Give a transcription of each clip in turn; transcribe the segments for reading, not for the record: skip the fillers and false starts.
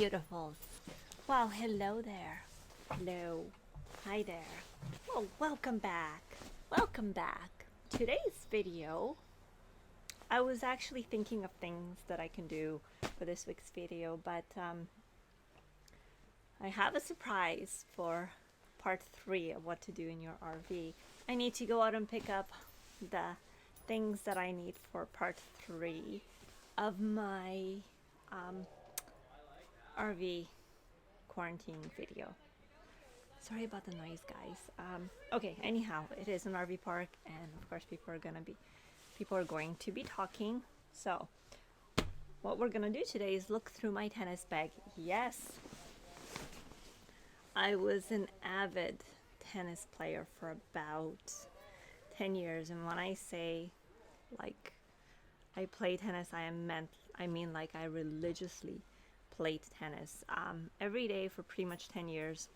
beautifuls. Well, hello there. Hello. Hi there. Well, welcome back. Welcome back. Today's video, I was actually thinking of things that I can do for this week's video, but I have a surprise for part 3 of what to do in your RV. I need to go out and pick up the things that I need for part 3 of my RV quarantine video. Sorry about the noise, guys. Okay, anyhow, it is an RV park, and of course people are going to be talking. So what we're gonna do today is look through my tennis bag. Yes, I was an avid tennis player for about 10 years, and when I say like I play tennis, I mean like I religiously played tennis every day for pretty much 10 years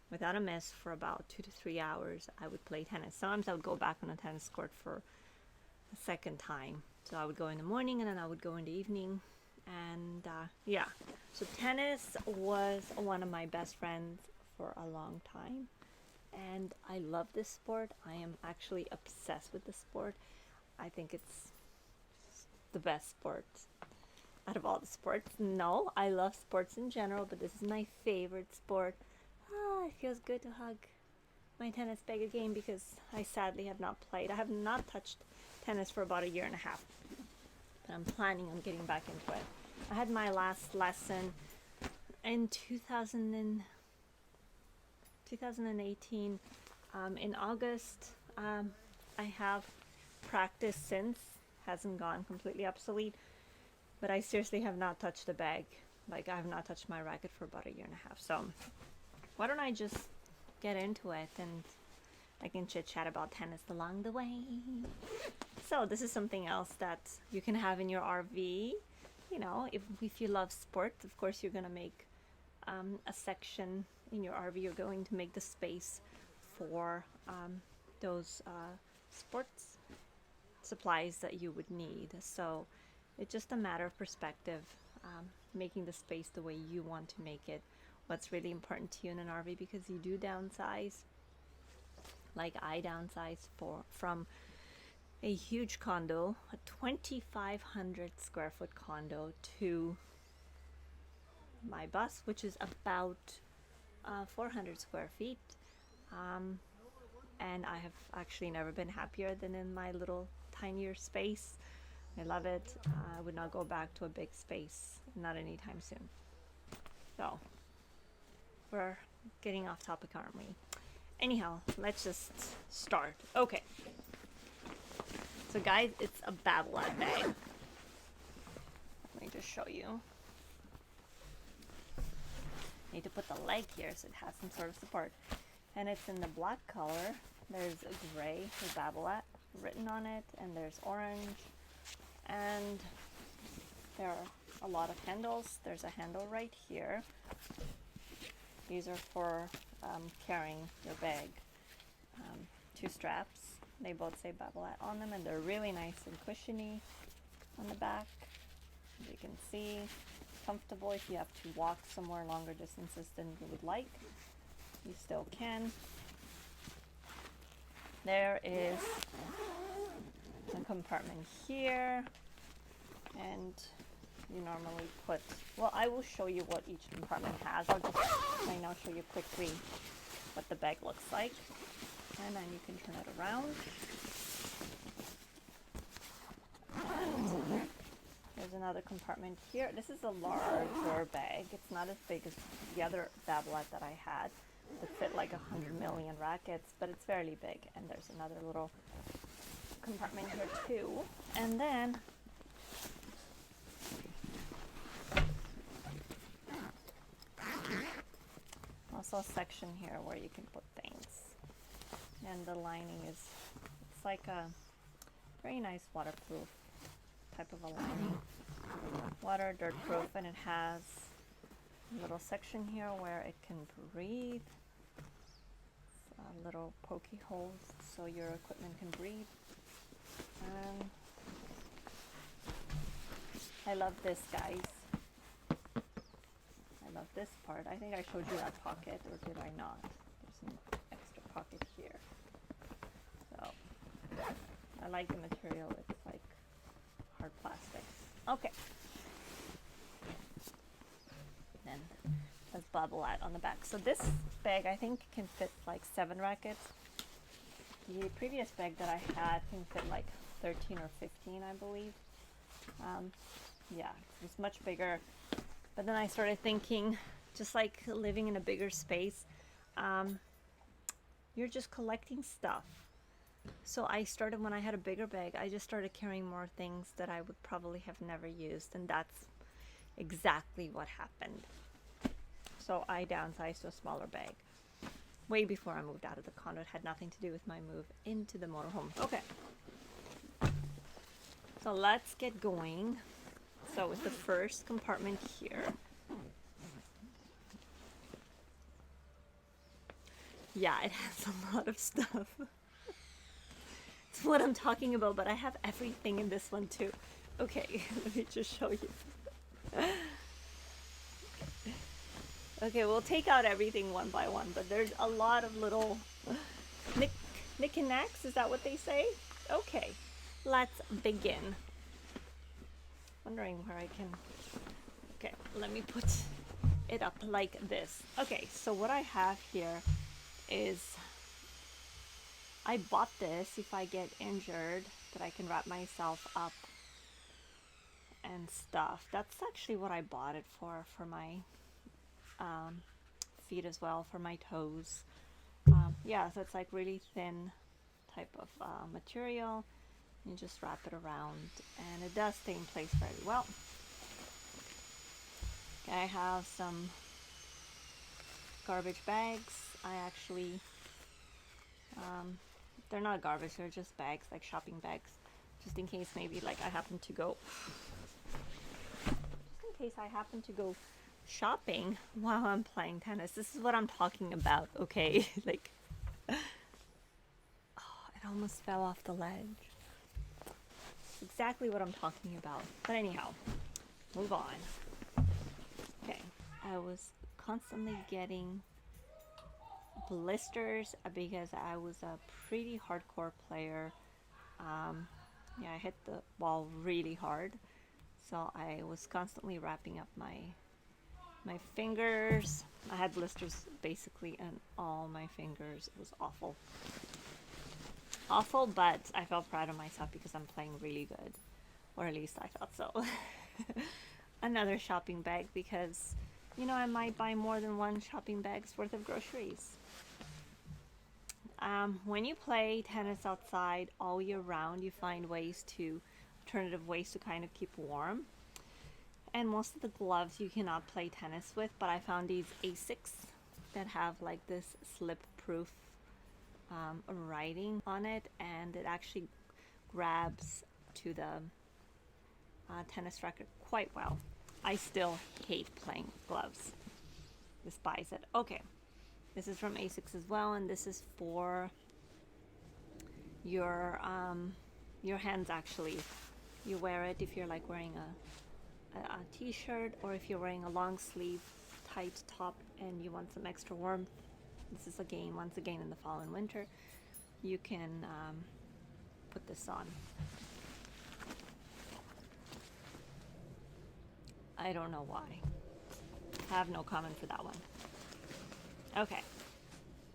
without a miss. For about 2 to 3 hours I would play tennis. Sometimes I would go back on the tennis court for a second time, so I would go in the morning and then I would go in the evening, and yeah, so tennis was one of my best friends for a long time, and I love this sport. I am actually obsessed with the sport. I think it's the best sport out of all the sports. No, I love sports in general, but this is my favorite sport. It feels good to hug my tennis bag again because I sadly have not played. I have not touched tennis for about 1.5 years, but I'm planning on getting back into it. I had my last lesson in 2018 in August. I have practiced since. Hasn't gone completely obsolete, but I seriously have not touched the bag. Like, I have not touched my racket for about 1.5 years. So why don't I just get into it, and I can chit chat about tennis along the way. So this is something else that you can have in your RV. You know, if you love sports, of course you're gonna make a section in your RV. You're going to make the space for those sports supplies that you would need. So it's just a matter of perspective, making the space the way you want to make it. What's really important to you in an RV, because you do downsize. Like I downsized from a huge condo, a 2,500 square foot condo, to my bus, which is about 400 square feet. And I have actually never been happier than in my little tinier space. I love it. I would not go back to a big space, not anytime soon. So we're getting off topic, aren't we? Anyhow, let's just start. Okay. So guys, it's a Babolat bag. Let me just show you. Need to put the leg here so it has some sort of support. And it's in the black color. There's a gray with Babolat written on it, and there's orange, and there are a lot of handles. There's a handle right here. These are for carrying your bag. 2 straps. They both say Babolat on them, and they're really nice and cushiony on the back. As you can see, comfortable if you have to walk somewhere longer distances than you would like. You still can. There is a compartment here, and you normally put, well, I will show you what each compartment has. I'll just right now show you quickly what the bag looks like, and then you can turn it around. And there's another compartment here. This is a larger bag. It's not as big as the other Babolat that I had that fit like 100 million rackets, but it's fairly big. And there's another little compartment here too. And then also a section here where you can put things. And the lining is, it's like a very nice waterproof type of a lining. Water, dirt proof, and it has a little section here where it can breathe. Little pokey holes so your equipment can breathe. I love this, guys. this part. I think I showed you that pocket, or did I not? There's an extra pocket here. So I like the material. It's like hard plastic. Okay. Then there's bubble out on the back. So this bag I think can fit like 7 rackets. The previous bag that I had can fit like 13 or 15, I believe. Yeah, it was much bigger. But then I started thinking, just like living in a bigger space, you're just collecting stuff. So I started, when I had a bigger bag, I just started carrying more things that I would probably have never used, and that's exactly what happened. So I downsized to a smaller bag. Way before I moved out of the condo. It had nothing to do with my move into the motorhome. Okay. So let's get going. So with the first compartment here. Yeah, it has a lot of stuff. It's what I'm talking about, but I have everything in this one too. Okay, let me just show you. Okay, we'll take out everything one by one, but there's a lot of little knick and knacks, is that what they say? Okay, let's begin. Wondering where I can... Okay, let me put it up like this. Okay, so what I have here is... I bought this if I get injured, that I can wrap myself up and stuff. That's actually what I bought it for my feet as well, for my toes. Yeah, so it's like really thin type of material. You just wrap it around and it does stay in place very well. Okay, I have some garbage bags. I actually, they're not garbage, they're just bags, like shopping bags, just in case maybe like I happen to go, shopping while I'm playing tennis. This is what I'm talking about, okay? Like, oh, it almost fell off the ledge. Exactly what I'm talking about. But anyhow, move on. Okay, I was constantly getting blisters because I was a pretty hardcore player. Yeah, I hit the ball really hard, so I was constantly wrapping up my fingers. I had blisters basically in all my fingers. It was awful. Awful, but I felt proud of myself because I'm playing really good, or at least I thought so. Another shopping bag because, you know, I might buy more than one shopping bag's worth of groceries. When you play tennis outside all year round, you find alternative ways to kind of keep warm. And most of the gloves you cannot play tennis with, but I found these ASICs that have like this slip-proof writing on it, and it actually grabs to the tennis racket quite well. I still hate playing with gloves. Despise it. Okay, this is from ASICS as well, and this is for your hands. Actually, you wear it if you're like wearing a t-shirt, or if you're wearing a long sleeve tight top and you want some extra warmth. This is once again in the fall and winter. You can put this on. I don't know why. I have no comment for that one. Okay,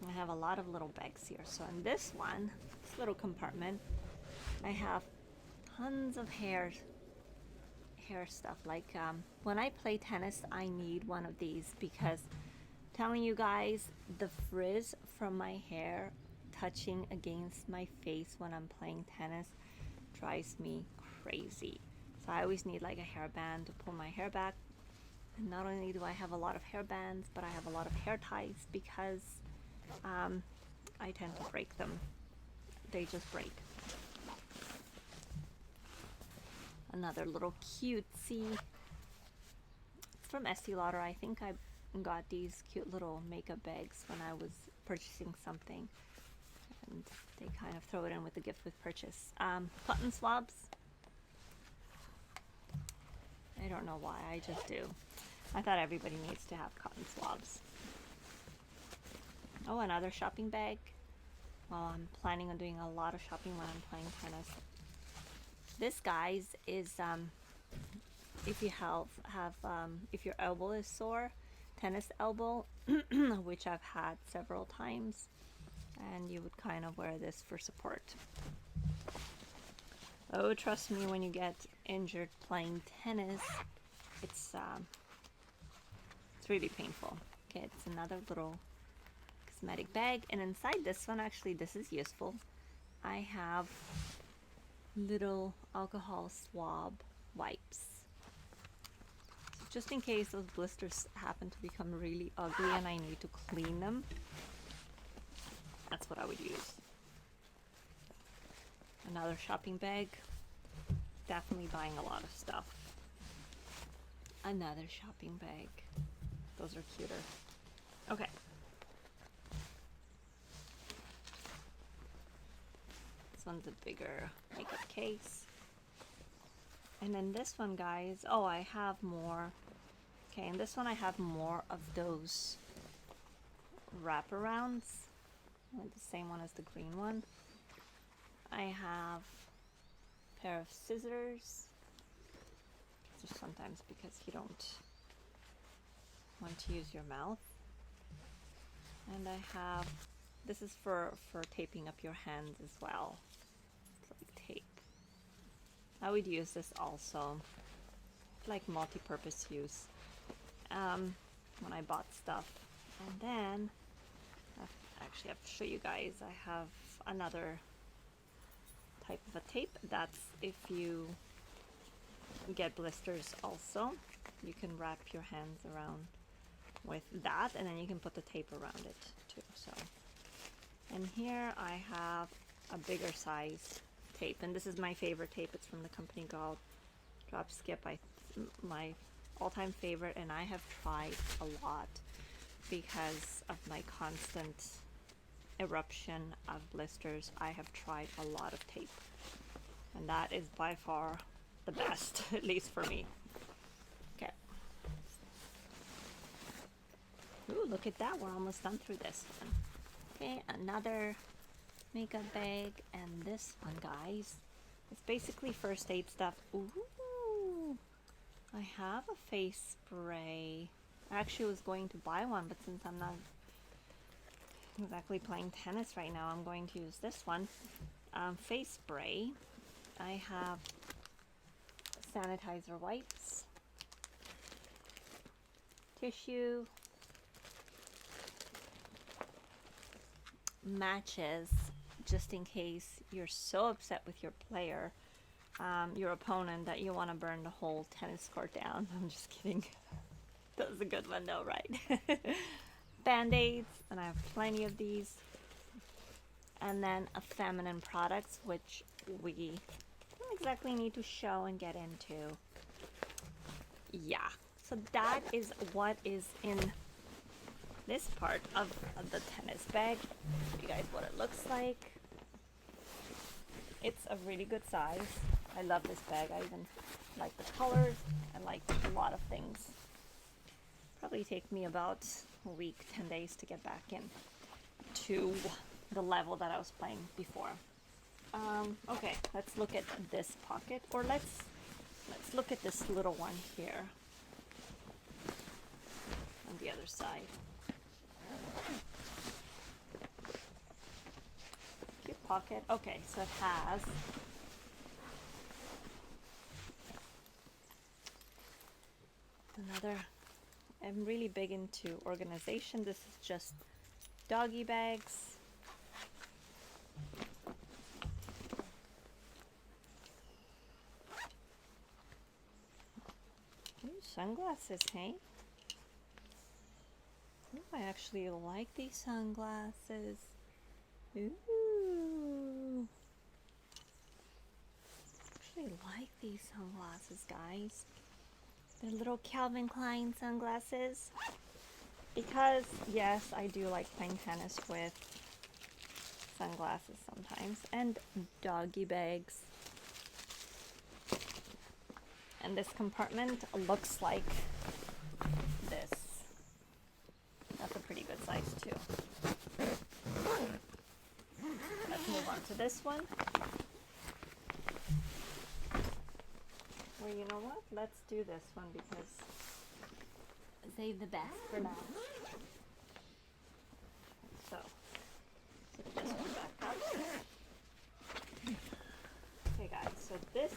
I have a lot of little bags here. So in this one, this little compartment, I have tons of hair stuff. Like when I play tennis, I need one of these because, telling you guys, the frizz from my hair touching against my face when I'm playing tennis drives me crazy. So I always need like a hairband to pull my hair back. And not only do I have a lot of hair bands, but I have a lot of hair ties because I tend to break them. They just break. Another little cutesy. It's from Estee Lauder. I think I got these cute little makeup bags when I was purchasing something, and they kind of throw it in with the gift with purchase. Cotton swabs. I don't know why, I just do. I thought everybody needs to have cotton swabs. Oh, another shopping bag. Well, I'm planning on doing a lot of shopping when I'm playing tennis. This, guys, is if you if your elbow is sore, tennis elbow, which I've had several times, and you would kind of wear this for support. Oh, trust me, when you get injured playing tennis, it's really painful. Okay, it's another little cosmetic bag, and inside this one, actually, this is useful. I have little alcohol swab wipes. So just in case those blisters happen to become really ugly and I need to clean them, that's what I would use. Another shopping bag. Definitely buying a lot of stuff. Another shopping bag. Those are cuter. Okay. This one's a bigger makeup case. And then this one, guys, oh, I have more. Okay, and this one I have more of those wraparounds. The same one as the green one. I have a pair of scissors. Just sometimes because you don't want to use your mouth. And I have, this is for taping up your hands as well. It's like tape. I would use this also, like multi-purpose use, when I bought stuff. And then, I actually have to show you guys, I have another type of a tape. That's if you get blisters also. You can wrap your hands around with that, and then you can put the tape around it too. So, and here I have a bigger size tape, and this is my favorite tape. It's from the company called Drop Skip. My all-time favorite, and I have tried a lot because of my constant eruption of blisters. I have tried a lot of tape, and that is by far the best, at least for me. Okay. Ooh, look at that. We're almost done through this one. Okay, another makeup bag, and this one, guys, it's basically first aid stuff. Ooh, I have a face spray. I actually was going to buy one, but since I'm not exactly playing tennis right now, I'm going to use this one. Face spray. I have sanitizer wipes, tissue, matches, just in case you're so upset with your player, your opponent, that you want to burn the whole tennis court down. I'm just kidding. That was a good one though, right? Band-aids, and I have plenty of these. And then a feminine products, which we don't exactly need to show and get into. Yeah, so that is what is in this part of the tennis bag. Show you guys what it looks like. It's a really good size. I love this bag. I even like the colors. I like a lot of things. Probably take me about a week, 10 days to get back in to the level that I was playing before. Okay, let's look at this pocket, or let's look at this little one here on the other side. Cute pocket. Okay, so it has another. I'm really big into organization. This is just doggy bags. Ooh, sunglasses, hey? Ooh, I actually like these sunglasses. Ooh. I actually like these sunglasses, guys. They're little Calvin Klein sunglasses. Because, yes, I do like playing tennis with sunglasses sometimes. And doggy bags. And this compartment looks like this. That's a pretty good size too. Let's move on to this one. Well, you know what? Let's do this one because save the best for last. So, put this one back up. Okay guys, so this,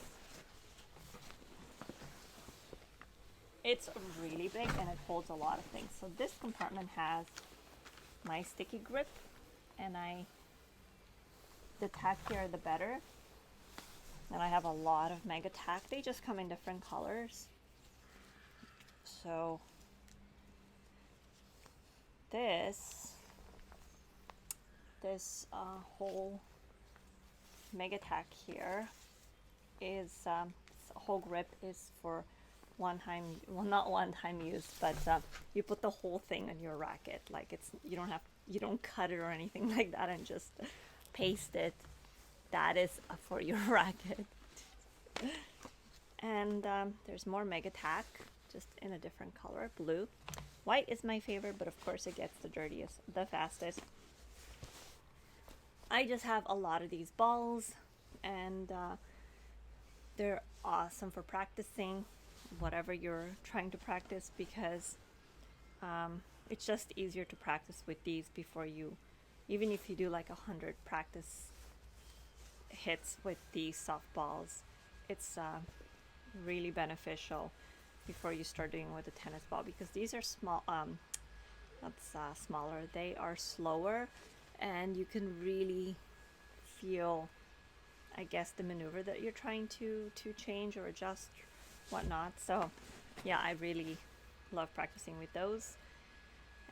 it's really big and it holds a lot of things. So this compartment has my sticky grip and the tackier the better. And I have a lot of mega tack. They just come in different colors. So this whole mega tack here is whole grip is for one time, well, not one time use, but you put the whole thing on your racket. Like you don't cut it or anything like that and just paste it. That is for your racket. And there's more mega tack, just in a different color, blue. White is my favorite, but of course it gets the dirtiest, the fastest. I just have a lot of these balls, and they're awesome for practicing whatever you're trying to practice, because it's just easier to practice with these before you, even if you do like 100 practice hits with these softballs, it's really beneficial before you start doing with a tennis ball, because these are small, smaller, they are slower, and you can really feel, I guess, the maneuver that you're trying to change or adjust, whatnot. So yeah, I really love practicing with those.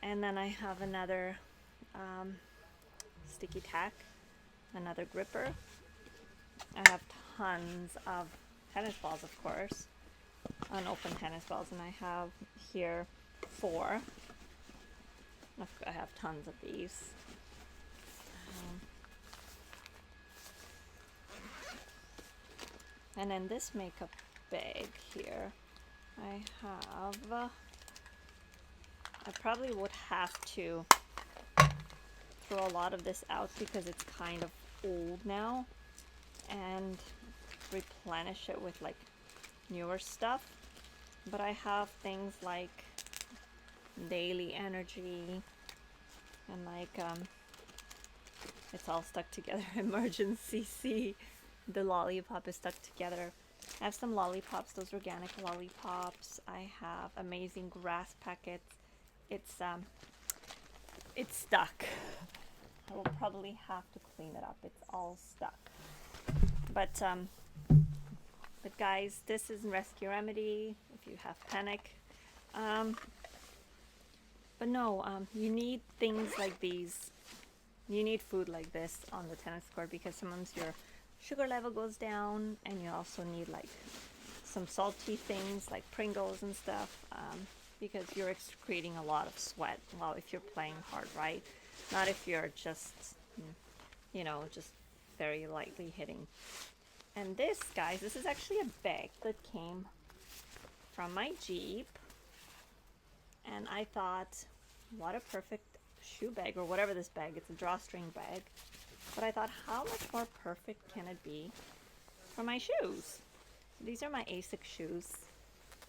And then I have another sticky tack, another gripper. I have tons of tennis balls, of course, unopened tennis balls, and I have here 4. I have tons of these. And then this makeup bag here, I probably would have to throw a lot of this out because it's kind of old now, and replenish it with like newer stuff. But I have things like Daily Energy and like it's all stuck together, Emergency C, the lollipop is stuck together. I have some lollipops, those organic lollipops. I have Amazing Grass packets. It's stuck. I will probably have to clean it up. It's all stuck. But guys, this is Rescue Remedy if you have panic. But no, you need things like these. You need food like this on the tennis court, because sometimes your sugar level goes down, and you also need like some salty things like Pringles and stuff, because you're excreting a lot of sweat. Well, if you're playing hard, right? Not if you're just, you know, just very lightly hitting. And this, guys, this is actually a bag that came from my Jeep, and I thought, what a perfect shoe bag, or whatever this bag, it's a drawstring bag. But I thought, how much more perfect can it be for my shoes? These are my ASICS shoes,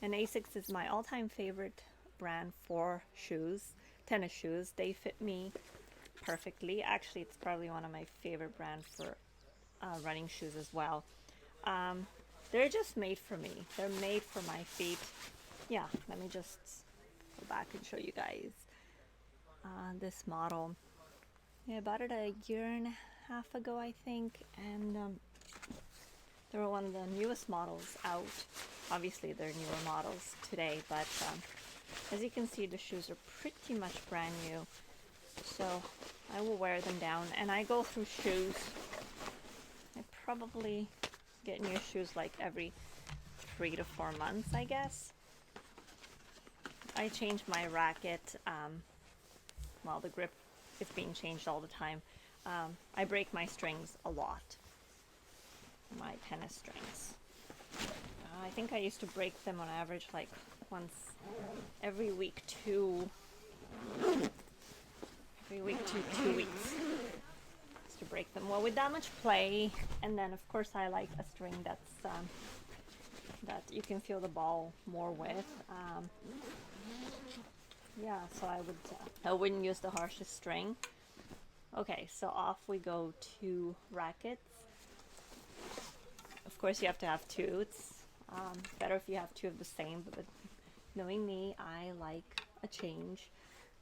and ASICS is my all-time favorite brand for shoes, tennis shoes. They fit me perfectly. Actually, it's probably one of my favorite brands for running shoes as well. They're just made for me. They're made for my feet. Yeah, let me just go back and show you guys this model. Yeah, I bought it a year and a half ago, I think, and they were one of the newest models out. Obviously, they're newer models today, but as you can see, the shoes are pretty much brand new. So I will wear them down, and I go through shoes. I probably get new shoes like every 3 to 4 months, I guess. I change my racket. Well, the grip is being changed all the time. I break my strings a lot. My tennis strings. I think I used to break them on average like once every week to 2 weeks to break them. Well, with that much play, and then of course I like a string that's that you can feel the ball more with. Yeah, so I wouldn't use the harshest string. Okay, so off we go to rackets. Of course, you have to have two. It's better if you have two of the same, but knowing me, I like a change.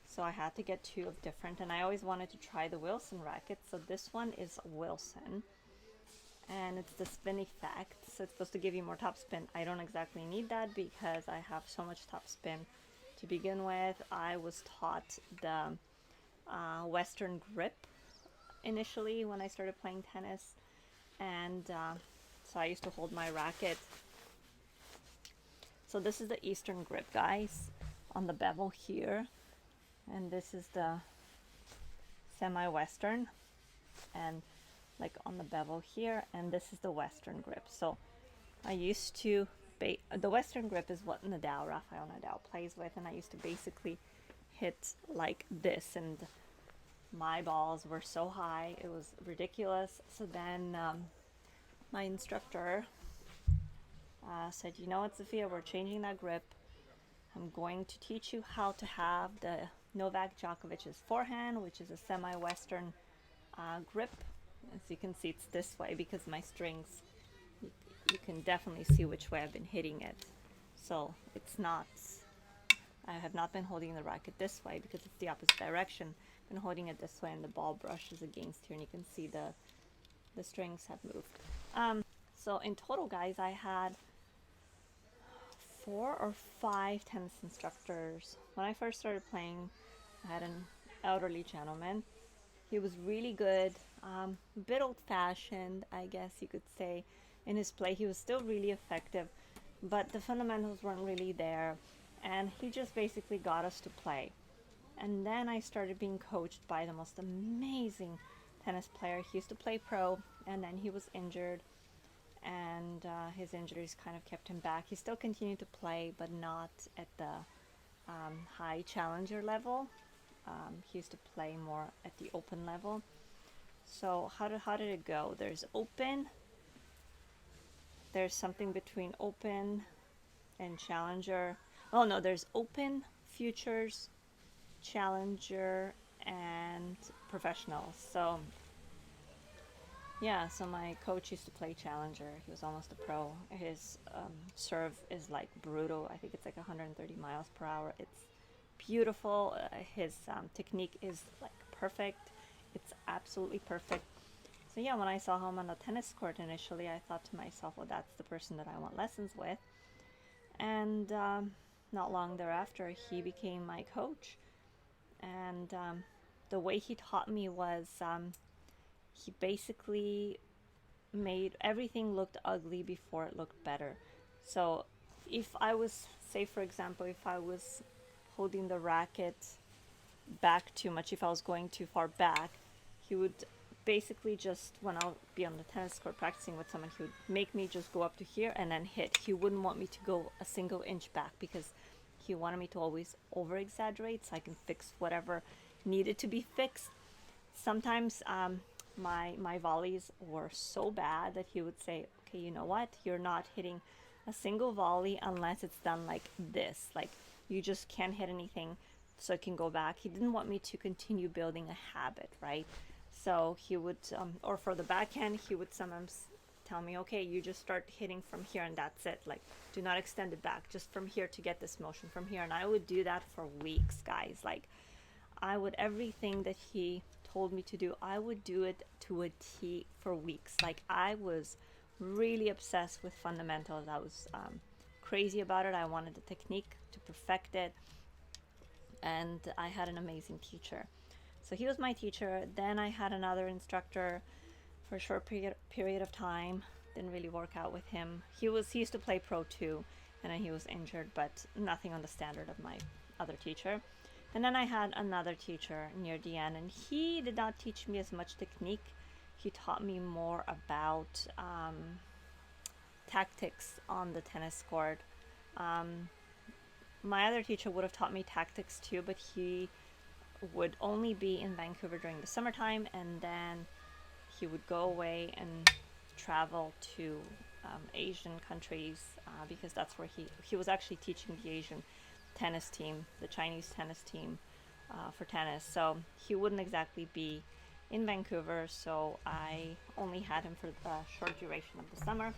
So I had to get two of different, and I always wanted to try the Wilson racket. So this one is Wilson, and it's the spin effect. So it's supposed to give you more top spin. I don't exactly need that because I have so much top spin to begin with. I was taught the Western grip initially when I started playing tennis, and so I used to hold my racket. So this is the Eastern grip, guys, on the bevel here, and this is the semi-Western, and like on the bevel here, and this is the Western grip. So I used to the Western grip is what Rafael Nadal plays with, and I used to basically hit like this, and my balls were so high, it was ridiculous. So then my instructor said, you know what, Sophia, we're changing that grip. I'm going to teach you how to have the Novak Djokovic's forehand, which is a semi-Western grip. As you can see, it's this way because my strings, you can definitely see which way I've been hitting it. So it's not, I have not been holding the racket this way because it's the opposite direction. I've been holding it this way, and the ball brushes against here, and you can see the strings have moved. So in total, guys, I had 4 or 5 tennis instructors. When I first started playing, I had an elderly gentleman. He was really good, a bit old-fashioned, I guess you could say, in his play. He was still really effective, but the fundamentals weren't really there, and he just basically got us to play. And then I started being coached by the most amazing tennis player. He used to play pro, and then he was injured, and his injuries kind of kept him back. He still continued to play, but not at the high challenger level. He used to play more at the open level. So how did it go? There's open. There's something between open and challenger. Oh no, there's open, futures, challenger, and professional. So yeah, so my coach used to play challenger. He was almost a pro. His serve is like brutal. I think it's like 130 miles per hour. It's beautiful. His technique is like perfect. It's absolutely perfect. So yeah, when I saw him on the tennis court initially, I thought to myself, well, that's the person that I want lessons with. And not long thereafter, he became my coach. And the way he taught me was he basically made everything looked ugly before it looked better. So if I was, say for example, if I was holding the racket back too much, if I was going too far back, he would basically just, when I'll be on the tennis court practicing with someone, he would make me just go up to here and then hit. He wouldn't want me to go a single inch back because he wanted me to always over exaggerate so I can fix whatever needed to be fixed. Sometimes my volleys were so bad that he would say, okay, you know what, you're not hitting a single volley unless it's done like this, like you just can't hit anything so it can go back. He didn't want me to continue building a habit, right? So he would, or for the backhand, he would sometimes tell me, okay, you just start hitting from here and that's it. Like, do not extend it back, just from here to get this motion from here. And I would do that for weeks, guys. Like, I would, everything that he told me to do, I would do it to a T for weeks. Like, I was really obsessed with fundamentals. I was crazy about it. I wanted the technique to perfect it. And I had an amazing teacher. So he was my teacher. Then I had another instructor for a short period of time. Didn't really work out with him. He used to play pro too, and then he was injured, but nothing on the standard of my other teacher. And then I had another teacher near the end, and he did not teach me as much technique. He taught me more about tactics on the tennis court. My other teacher would have taught me tactics too, but he would only be in Vancouver during the summertime, and then he would go away and travel to Asian countries because that's where he was actually teaching the Asian tennis team, the Chinese tennis team for tennis. So he wouldn't exactly be in Vancouver, so I only had him for the short duration of the summer.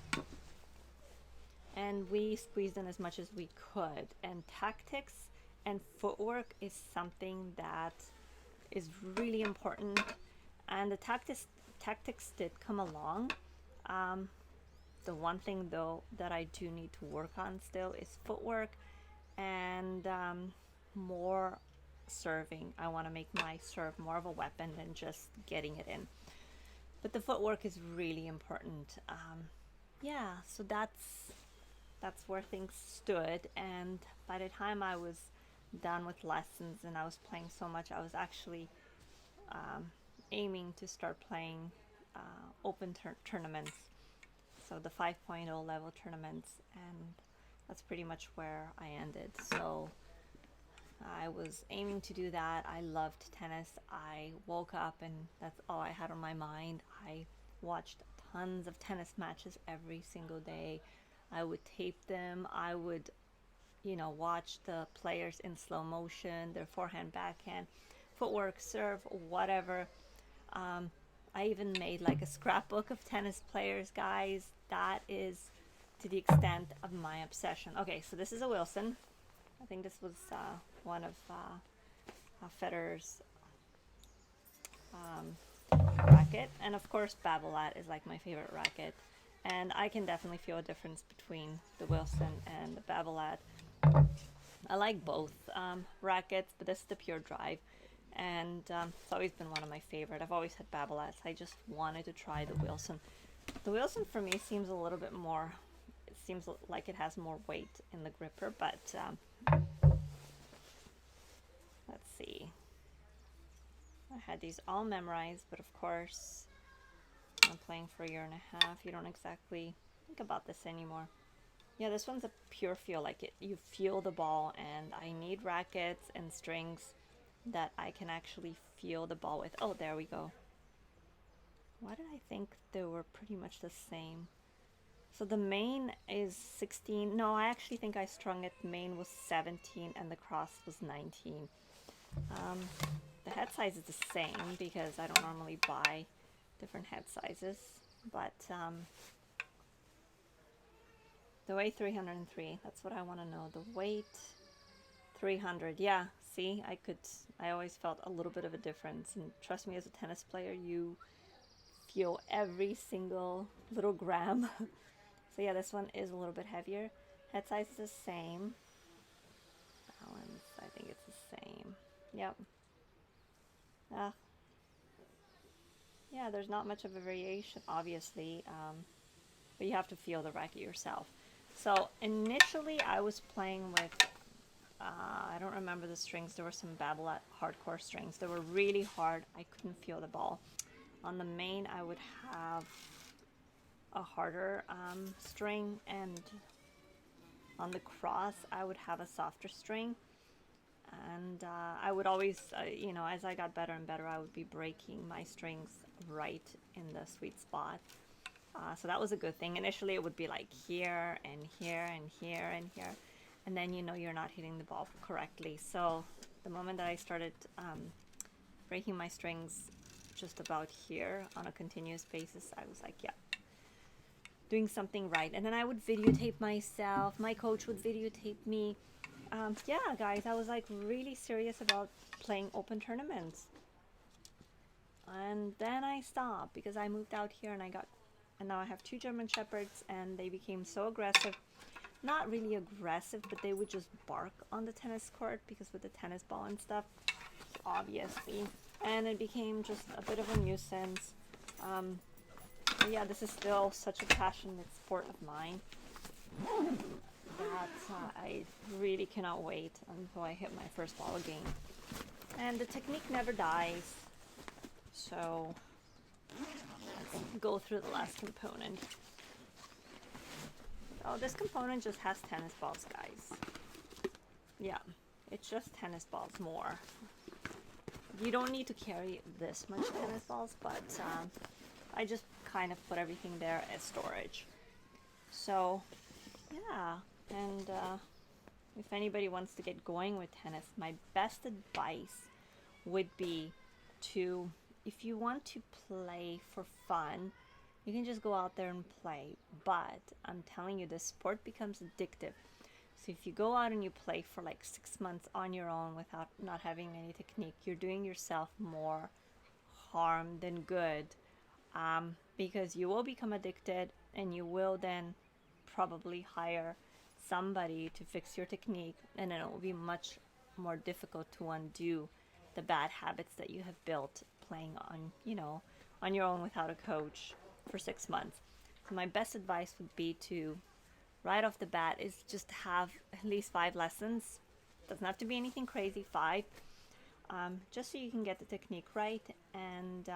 And we squeezed in as much as we could. And tactics and footwork is something that is really important. And the tactics did come along. The one thing though that I do need to work on still is footwork and more serving. I want to make my serve more of a weapon than just getting it in. But the footwork is really important. Yeah, so that's where things stood. And by the time I was done with lessons and I was playing so much, I was actually aiming to start playing open tournaments, so the 5.0 level tournaments, and that's pretty much where I ended. So I was aiming to do that. I loved tennis. I woke up and that's all I had on my mind. I watched tons of tennis matches every single day. I would tape them. I would, watch the players in slow motion, their forehand, backhand, footwork, serve, whatever. I even made like a scrapbook of tennis players, guys. That is to the extent of my obsession. Okay, so this is a Wilson. I think this was one of Federer's racket. And of course, Babolat is like my favorite racket. And I can definitely feel a difference between the Wilson and the Babolat. I like both rackets, but this is the pure drive. And it's always been one of my favorite. I've always had Babolats. I just wanted to try the Wilson. The Wilson for me seems a little bit more, it seems like it has more weight in the gripper, but let's see. I had these all memorized, but of course, I'm playing for a year and a half. You don't exactly think about this anymore. Yeah, this one's a pure feel, like it. You feel the ball, and I need rackets and strings that I can actually feel the ball with. Oh, there we go. Why did I think they were pretty much the same? So the main is 16. No, I actually think I strung it. Main was 17 and the cross was 19. The head size is the same because I don't normally buy different head sizes, but the weight 303, that's what I want to know. The weight 300. Yeah, see, I always felt a little bit of a difference, and trust me, as a tennis player, you feel every single little gram. So yeah, this one is a little bit heavier. Head size is the same. Balance, I think it's the same. Yep. Yeah, there's not much of a variation, obviously, but you have to feel the racket yourself. So initially I was playing with, I don't remember the strings, there were some Babolat hardcore strings. They were really hard, I couldn't feel the ball. On the main I would have a harder string, and on the cross I would have a softer string. And I would always, as I got better and better, I would be breaking my strings right in the sweet spot. So that was a good thing. Initially it would be like here and here and here and here, and then you're not hitting the ball correctly. So the moment that I started breaking my strings just about here on a continuous basis, I was like, yeah, doing something right. And then I would videotape myself. My coach would videotape me. Yeah, guys, I was like really serious about playing open tournaments. And then I stopped because I moved out here and now I have 2 German Shepherds, and they became so aggressive. Not really aggressive, but they would just bark on the tennis court because with the tennis ball and stuff, obviously. And it became just a bit of a nuisance. But yeah, this is still such a passionate sport of mine that I really cannot wait until I hit my first ball game. And the technique never dies. So let's go through the last component. Oh, this component just has tennis balls, guys. Yeah, it's just tennis balls more. You don't need to carry this much tennis balls, but I just kind of put everything there as storage. So, yeah, and if anybody wants to get going with tennis, my best advice would be to, if you want to play for fun, you can just go out there and play. But I'm telling you, the sport becomes addictive. So if you go out and you play for like 6 months on your own without not having any technique, you're doing yourself more harm than good, because you will become addicted and you will then probably hire somebody to fix your technique, and then it will be much more difficult to undo the bad habits that you have built playing on, you know, on your own without a coach for 6 months. So my best advice would be to, right off the bat, is just have at least 5 lessons. Doesn't have to be anything crazy, 5, just so you can get the technique right, and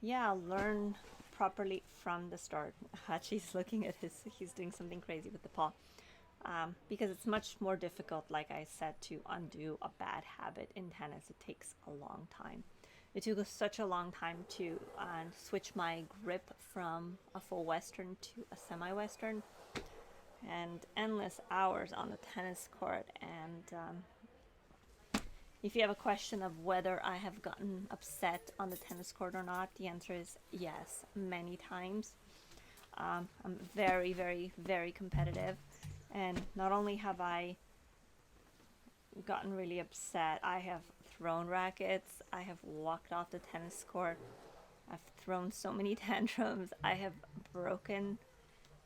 yeah, learn properly from the start. Hachi's looking at he's doing something crazy with the paw, because it's much more difficult, like I said, to undo a bad habit in tennis. It takes a long time. It took us such a long time to switch my grip from a full Western to a semi-Western, and endless hours on the tennis court. And if you have a question of whether I have gotten upset on the tennis court or not, the answer is yes, many times. I'm very, very, very competitive, and not only have I gotten really upset, I have thrown rackets, I have walked off the tennis court, I've thrown so many tantrums, I have broken,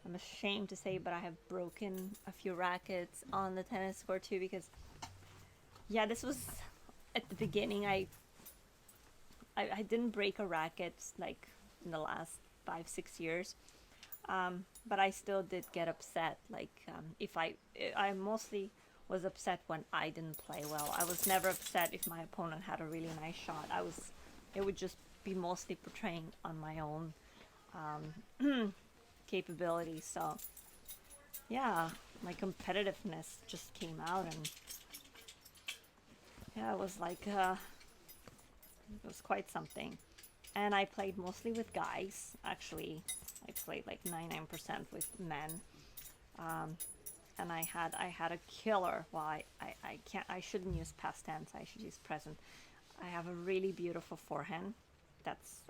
I'm ashamed to say, but I have broken a few rackets on the tennis court too, because yeah, this was at the beginning. I didn't break a racket like in the last 5-6 years, but I still did get upset. Like if I mostly was upset when I didn't play well. I was never upset if my opponent had a really nice shot. It would just be mostly portraying on my own capabilities. So yeah, my competitiveness just came out, and yeah, it was like it was quite something. And I played mostly with guys. Actually, I played like 99% with men. And I had a killer. Well, I shouldn't use past tense. I should use present. I have a really beautiful forehand.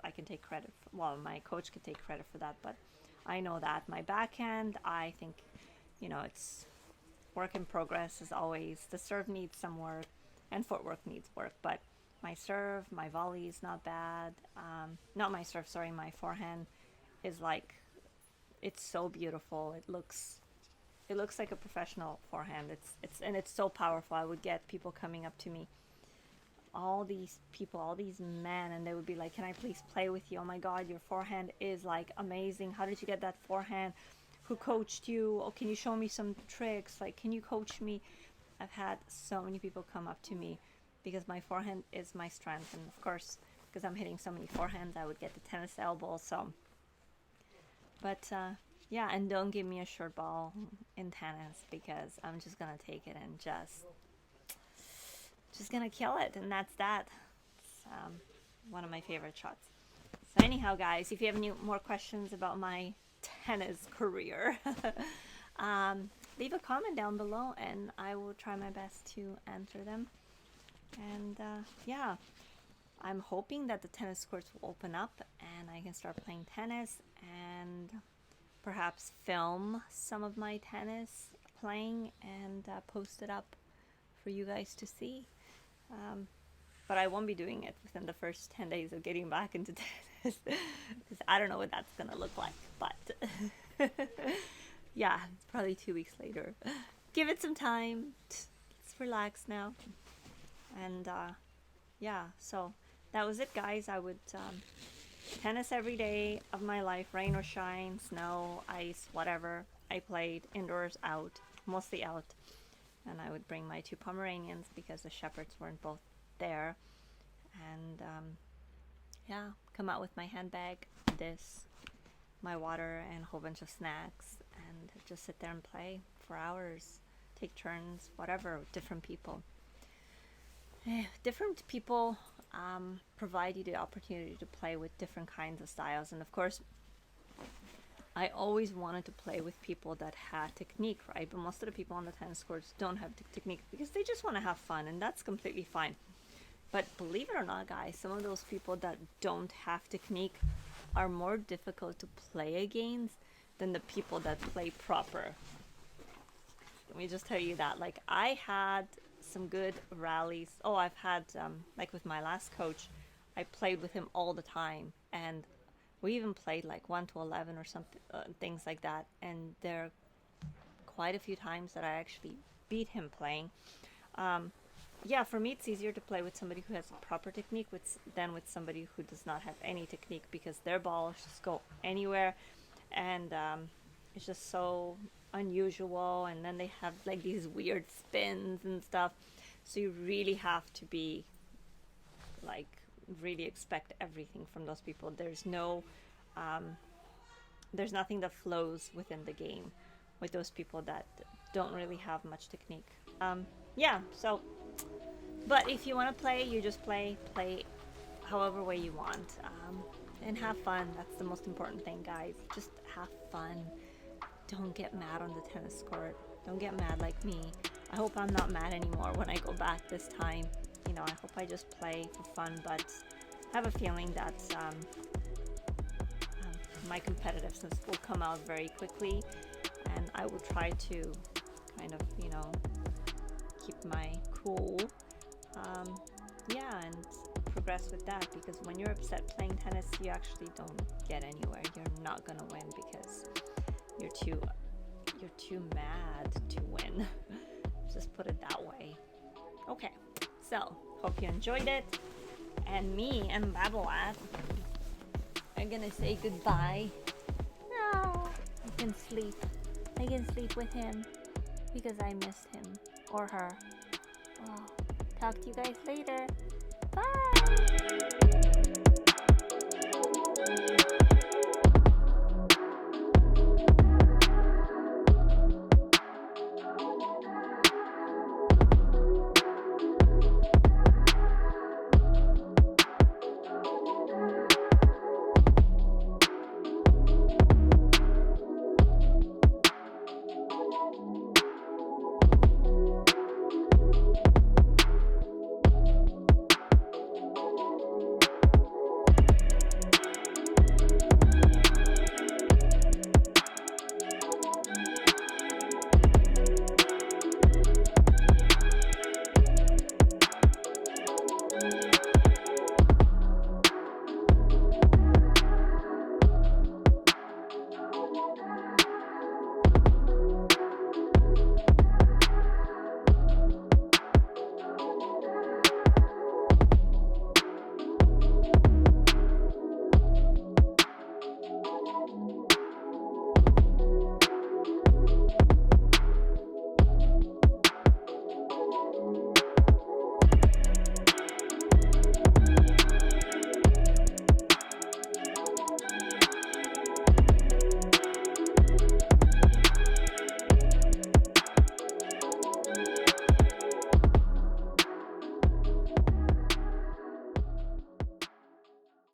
I can take credit for. Well, my coach could take credit for that, but I know that. My backhand, I think, it's work in progress as always. The serve needs some work, and footwork needs work. But my serve, my volley is not bad. Not my serve, sorry. My forehand is like, it's so beautiful. It looks like a professional forehand. It's so powerful. I would get people coming up to me, all these people, all these men, and they would be like, "Can I please play with you? Oh my God, your forehand is like amazing. How did you get that forehand? Who coached you? Oh, can you show me some tricks? Like, can you coach me?" I've had so many people come up to me because my forehand is my strength, and of course, because I'm hitting so many forehands, I would get the tennis elbow. So, but yeah, and don't give me a short ball in tennis, because I'm just gonna take it and just gonna kill it, and that's that. It's one of my favorite shots. So anyhow, guys, if you have any more questions about my tennis career, leave a comment down below, and I will try my best to answer them. And yeah, I'm hoping that the tennis courts will open up and I can start playing tennis, and perhaps film some of my tennis playing and post it up for you guys to see. But I won't be doing it within the first 10 days of getting back into tennis, because I don't know what that's gonna look like. But yeah, it's probably 2 weeks later. Give it some time. Let's relax now. And yeah, so that was it, guys. I would tennis every day of my life, rain or shine, snow, ice, whatever. I played indoors, out, mostly out. And I would bring my 2 Pomeranians because the shepherds weren't both there. And yeah, come out with my handbag, this, my water and a whole bunch of snacks and just sit there and play for hours, take turns, whatever, with different people. Different people provide you the opportunity to play with different kinds of styles, and of course I always wanted to play with people that had technique, right? But most of the people on the tennis courts don't have technique because they just want to have fun, and that's completely fine. But believe it or not, guys, some of those people that don't have technique are more difficult to play against than the people that play proper. Let me just tell you that. Like, I had some good rallies. Oh, I've had, like with my last coach, I played with him all the time, and we even played like 1 to 11 or something, things like that. And there are quite a few times that I actually beat him playing. Yeah, for me it's easier to play with somebody who has a proper technique than with somebody who does not have any technique, because their balls just go anywhere, and it's just so unusual, and then they have like these weird spins and stuff. So you really have to be like, really expect everything from those people. There's nothing that flows within the game with those people that don't really have much technique. Yeah, so, but if you want to play, you just play however way you want, and have fun. That's the most important thing, guys. Just have fun. Don't get mad on the tennis court. Don't get mad like me. I hope I'm not mad anymore when I go back this time. You know, I hope I just play for fun, but I have a feeling that my competitiveness will come out very quickly, and I will try to kind of, you know, keep my cool, yeah, and progress with that, because when you're upset playing tennis, you actually don't get anywhere. You're not gonna win because you're too mad to win. Just put it that way. Okay, so hope you enjoyed it, and me and Babolat are gonna say goodbye. No, I can sleep. I can sleep with him because I missed him or her. Well, talk to you guys later. Bye.